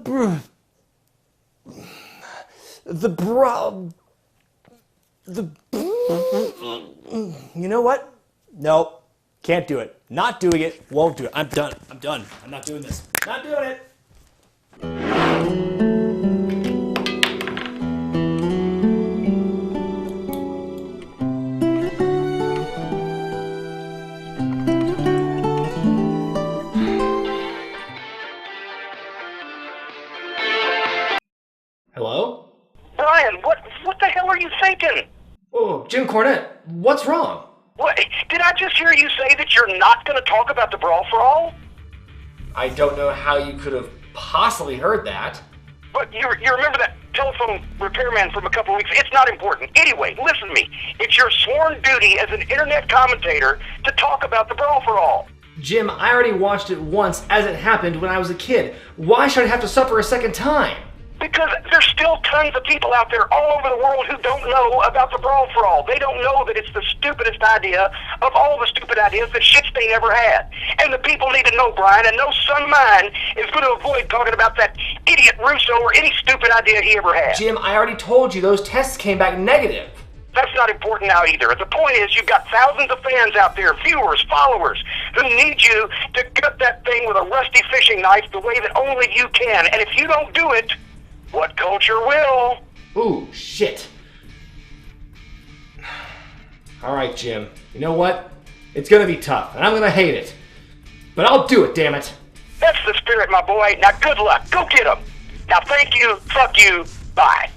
You know what? Nope. Can't do it. Not doing it. Won't do it. I'm done. I'm done. I'm not doing this. Not doing it. Hello? Brian, what the hell are you thinking? Oh, Jim Cornette, what's wrong? What, did I just hear you say that you're not going to talk about the Brawl for All? I don't know how you could have possibly heard that. But you remember that telephone repairman from a couple of weeks? It's not important. Anyway, listen to me. It's your sworn duty as an internet commentator to talk about the Brawl for All. Jim, I already watched it once as it happened when I was a kid. Why should I have to suffer a second time? Because there's still tons of people out there all over the world who don't know about the Brawl for All. They don't know that it's the stupidest idea of all the stupid ideas that Shitstain ever had. And the people need to know, Brian, and no son of mine is going to avoid talking about that idiot Russo or any stupid idea he ever had. Jim, I already told you those tests came back negative. That's not important now either. The point is you've got thousands of fans out there, viewers, followers, who need you to gut that thing with a rusty fishing knife the way that only you can. And if you don't do it, what culture will? Ooh, shit. All right, Jim. You know what? It's gonna be tough, and I'm gonna hate it. But I'll do it, damn it. That's the spirit, my boy. Now, good luck. Go get 'em. Now, thank you, fuck you, bye.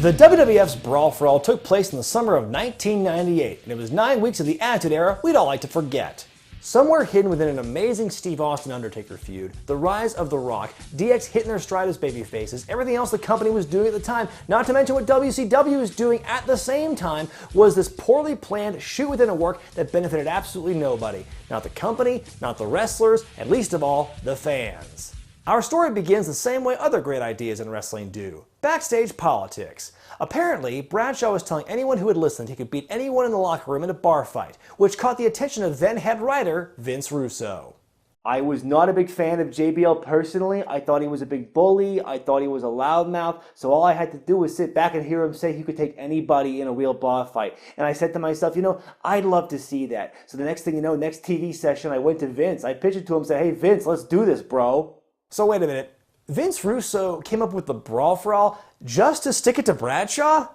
The WWF's Brawl for All took place in the summer of 1998, and it was 9 weeks of the Attitude Era we'd all like to forget. Somewhere hidden within an amazing Steve Austin-Undertaker feud, the rise of The Rock, DX hitting their stride as babyfaces, everything else the company was doing at the time, not to mention what WCW was doing at the same time, was this poorly planned shoot within a work that benefited absolutely nobody. Not the company, not the wrestlers, and least of all, the fans. Our story begins the same way other great ideas in wrestling do. Backstage politics. Apparently, Bradshaw was telling anyone who had listened he could beat anyone in the locker room in a bar fight, which caught the attention of then head writer Vince Russo. I was not a big fan of JBL personally. I thought he was a big bully. I thought he was a loudmouth. So all I had to do was sit back and hear him say he could take anybody in a real bar fight. And I said to myself, I'd love to see that. So the next thing you know, next TV session, I went to Vince. I pitched it to him and said, hey Vince, let's do this, bro. So wait a minute. Vince Russo came up with the Brawl for All just to stick it to Bradshaw?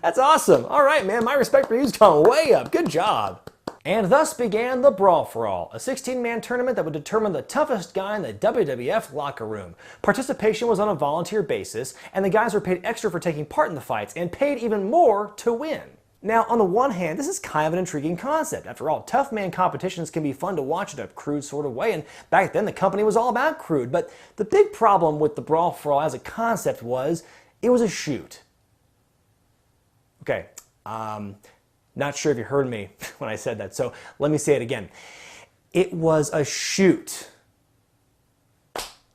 That's awesome. All right, man, my respect for you's gone way up. Good job. And thus began the Brawl for All, a 16-man tournament that would determine the toughest guy in the WWF locker room. Participation was on a volunteer basis, and the guys were paid extra for taking part in the fights, and paid even more to win. Now, on the one hand, this is kind of an intriguing concept. After all, tough man competitions can be fun to watch in a crude sort of way, and back then the company was all about crude. But the big problem with the Brawl for All as a concept was, it was a shoot. Okay, not sure if you heard me when I said that, so let me say it again. It was a shoot.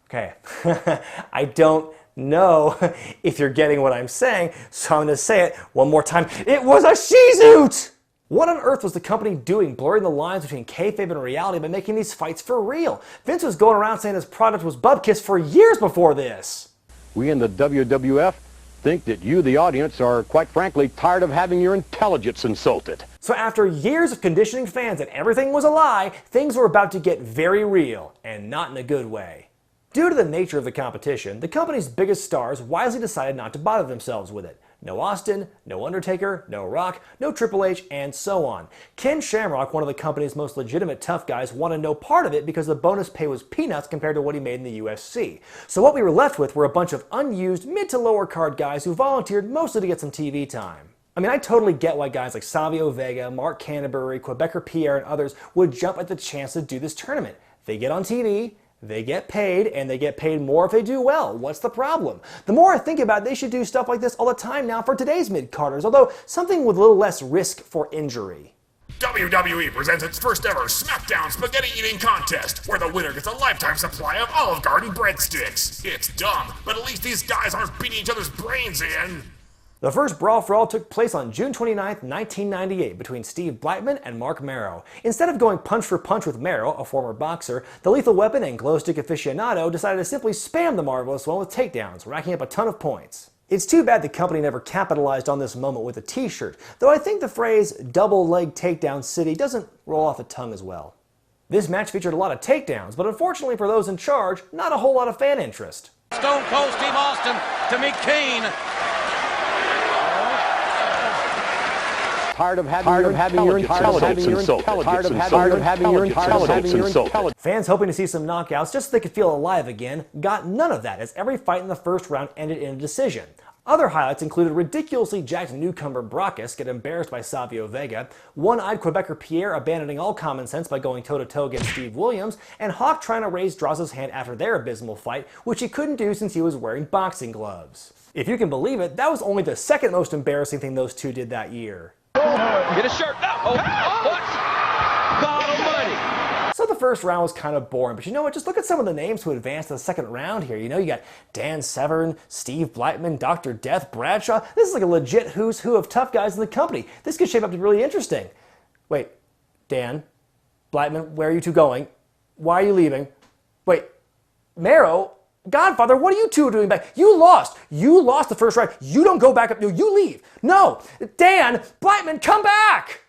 Okay, I don't know if you're getting what I'm saying, so I'm going to say it one more time. It was a she-zoot! What on earth was the company doing, blurring the lines between kayfabe and reality by making these fights for real? Vince was going around saying his product was bubkiss for years before this. We in the WWF think that you, the audience, are quite frankly tired of having your intelligence insulted. So after years of conditioning fans that everything was a lie, things were about to get very real, and not in a good way. Due to the nature of the competition, the company's biggest stars wisely decided not to bother themselves with it. No Austin, no Undertaker, no Rock, no Triple H, and so on. Ken Shamrock, one of the company's most legitimate tough guys, wanted no part of it because the bonus pay was peanuts compared to what he made in the UFC. So what we were left with were a bunch of unused mid to lower card guys who volunteered mostly to get some TV time. I mean, I totally get why guys like Savio Vega, Mark Canterbury, Quebecer Pierre, and others would jump at the chance to do this tournament. They get on TV, They get paid, and they get paid more if they do well. What's the problem? The more I think about it, they should do stuff like this all the time now for today's mid-carders, although something with a little less risk for injury. WWE presents its first ever SmackDown Spaghetti Eating Contest, where the winner gets a lifetime supply of Olive Garden breadsticks. It's dumb, but at least these guys aren't beating each other's brains in. The first Brawl for All took place on June 29, 1998, between Steve Blackman and Mark Marrow. Instead of going punch for punch with Marrow, a former boxer, the Lethal Weapon and Glow Stick aficionado decided to simply spam the Marvelous One with takedowns, racking up a ton of points. It's too bad the company never capitalized on this moment with a t-shirt, though I think the phrase double leg takedown city doesn't roll off the tongue as well. This match featured a lot of takedowns, but unfortunately for those in charge, not a whole lot of fan interest. Stone Cold Steve Austin to meet Kane. Tired of having your intelligence insulted. Fans hoping to see some knockouts just so they could feel alive again got none of that, as every fight in the first round ended in a decision. Other highlights included ridiculously jacked newcomer Brockus get embarrassed by Savio Vega, one-eyed Quebecer Pierre abandoning all common sense by going toe-to-toe against Steve Williams, and Hawk trying to raise Droz' hand after their abysmal fight, which he couldn't do since he was wearing boxing gloves. If you can believe it, that was only the second most embarrassing thing those two did that year. Get a shirt. No. Oh, what? God almighty. So the first round was kind of boring, but you know what? Just look at some of the names who advanced to the second round here. You know, you got Dan Severn, Steve Blackman, Dr. Death, Bradshaw. This is like a legit who's who of tough guys in the company. This could shape up to be really interesting. Wait, Dan, Blackman, where are you two going? Why are you leaving? Wait, Marrow? Godfather, what are you two doing back? You lost. You lost the first round. You don't go back up. No, you leave. No. Dan, Blackman, come back.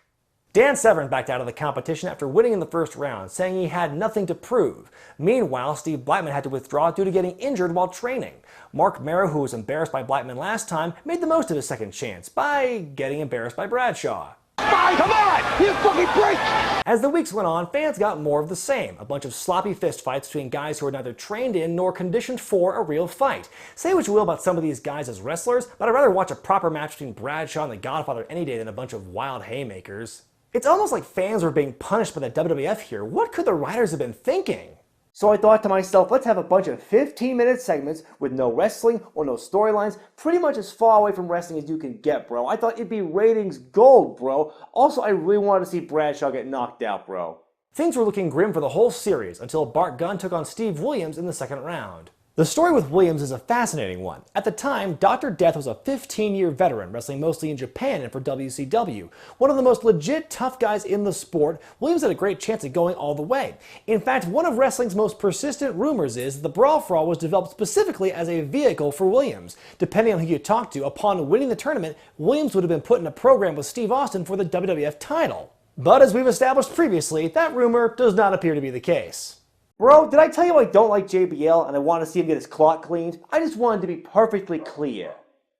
Dan Severn backed out of the competition after winning in the first round, saying he had nothing to prove. Meanwhile, Steve Blackman had to withdraw due to getting injured while training. Mark Marrow, who was embarrassed by Blackman last time, made the most of his second chance by getting embarrassed by Bradshaw. Come on! You fucking break! As the weeks went on, fans got more of the same. A bunch of sloppy fistfights between guys who were neither trained in nor conditioned for a real fight. Say what you will about some of these guys as wrestlers, but I'd rather watch a proper match between Bradshaw and the Godfather any day than a bunch of wild haymakers. It's almost like fans were being punished by the WWF here. What could the writers have been thinking? So I thought to myself, let's have a bunch of 15-minute segments with no wrestling or no storylines, pretty much as far away from wrestling as you can get, bro. I thought it'd be ratings gold, bro. Also, I really wanted to see Bradshaw get knocked out, bro. Things were looking grim for the whole series until Bart Gunn took on Steve Williams in the second round. The story with Williams is a fascinating one. At the time, Dr. Death was a 15-year veteran, wrestling mostly in Japan and for WCW. One of the most legit tough guys in the sport, Williams had a great chance at going all the way. In fact, one of wrestling's most persistent rumors is that the Brawl for All was developed specifically as a vehicle for Williams. Depending on who you talk to, upon winning the tournament, Williams would have been put in a program with Steve Austin for the WWF title. But as we've established previously, that rumor does not appear to be the case. Bro, did I tell you I don't like JBL and I want to see him get his clock cleaned? I just wanted to be perfectly clear.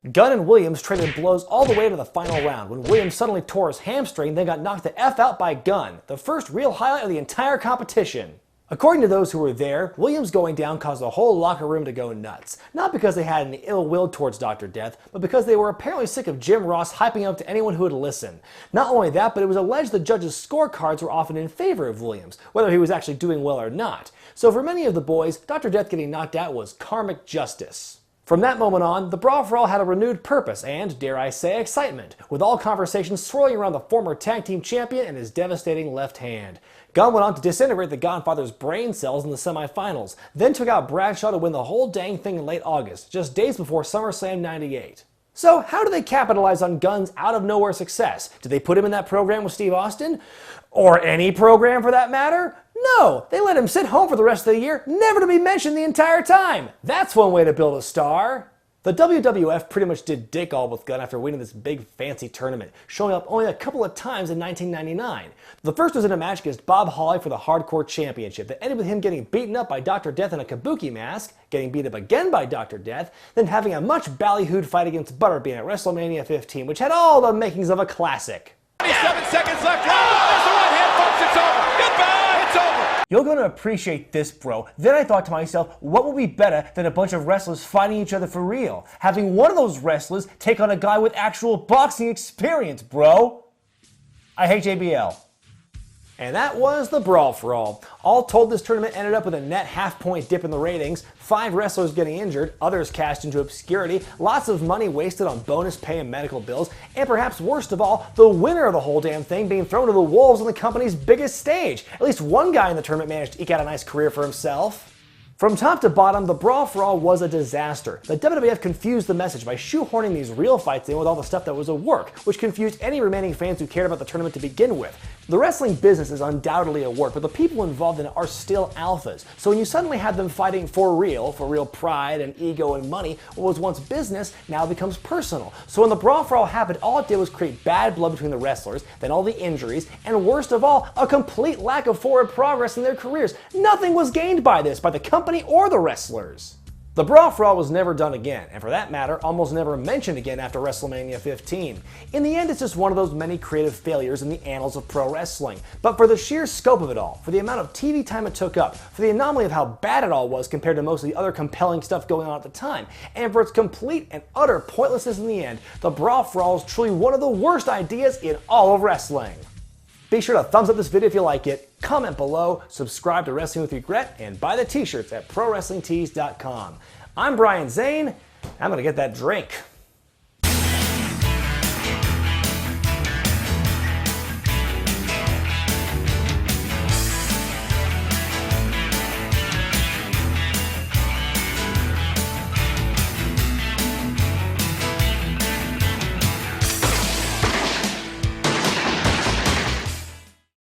Gunn and Williams traded blows all the way to the final round when Williams suddenly tore his hamstring and then got knocked the F out by Gunn, the first real highlight of the entire competition. According to those who were there, Williams going down caused the whole locker room to go nuts. Not because they had any ill will towards Dr. Death, but because they were apparently sick of Jim Ross hyping up to anyone who would listen. Not only that, but it was alleged the judges' scorecards were often in favor of Williams, whether he was actually doing well or not. So for many of the boys, Dr. Death getting knocked out was karmic justice. From that moment on, the Brawl for All had a renewed purpose and, dare I say, excitement, with all conversations swirling around the former tag team champion and his devastating left hand. Gunn went on to disintegrate the Godfather's brain cells in the semifinals, then took out Bradshaw to win the whole dang thing in late August, just days before SummerSlam '98. So how do they capitalize on Gunn's out-of-nowhere success? Did they put him in that program with Steve Austin? Or any program for that matter? No, they let him sit home for the rest of the year, never to be mentioned the entire time. That's one way to build a star. The WWF pretty much did dick all with Gunn after winning this big fancy tournament, showing up only a couple of times in 1999. The first was in a match against Bob Holly for the Hardcore Championship that ended with him getting beaten up by Dr. Death in a kabuki mask, getting beat up again by Dr. Death, then having a much ballyhooed fight against Butterbean at WrestleMania 15, which had all the makings of a classic. 27 seconds left. Oh, there's the right hand, folks. It's over. Goodbye. It's over. You're going to appreciate this, bro. Then I thought to myself, what would be better than a bunch of wrestlers fighting each other for real? Having one of those wrestlers take on a guy with actual boxing experience, bro. I hate JBL. And that was the Brawl for All. All told, this tournament ended up with a net half-point dip in the ratings, 5 wrestlers getting injured, others cast into obscurity, lots of money wasted on bonus pay and medical bills, and perhaps worst of all, the winner of the whole damn thing being thrown to the wolves on the company's biggest stage. At least one guy in the tournament managed to eke out a nice career for himself. From top to bottom, the Brawl for All was a disaster. The WWF confused the message by shoehorning these real fights in with all the stuff that was a work, which confused any remaining fans who cared about the tournament to begin with. The wrestling business is undoubtedly a work, but the people involved in it are still alphas. So when you suddenly have them fighting for real pride and ego and money, what was once business now becomes personal. So when the Brawl for All happened, all it did was create bad blood between the wrestlers, then all the injuries, and worst of all, a complete lack of forward progress in their careers. Nothing was gained by this, by the company or the wrestlers. The Brawl for All was never done again, and for that matter, almost never mentioned again after WrestleMania 15. In the end, it's just one of those many creative failures in the annals of pro wrestling. But for the sheer scope of it all, for the amount of TV time it took up, for the anomaly of how bad it all was compared to most of the other compelling stuff going on at the time, and for its complete and utter pointlessness in the end, the Brawl for All is truly one of the worst ideas in all of wrestling. Be sure to thumbs up this video if you like it, comment below, subscribe to Wrestling with Regret, and buy the t-shirts at ProWrestlingTees.com. I'm Brian Zane. I'm gonna get that drink.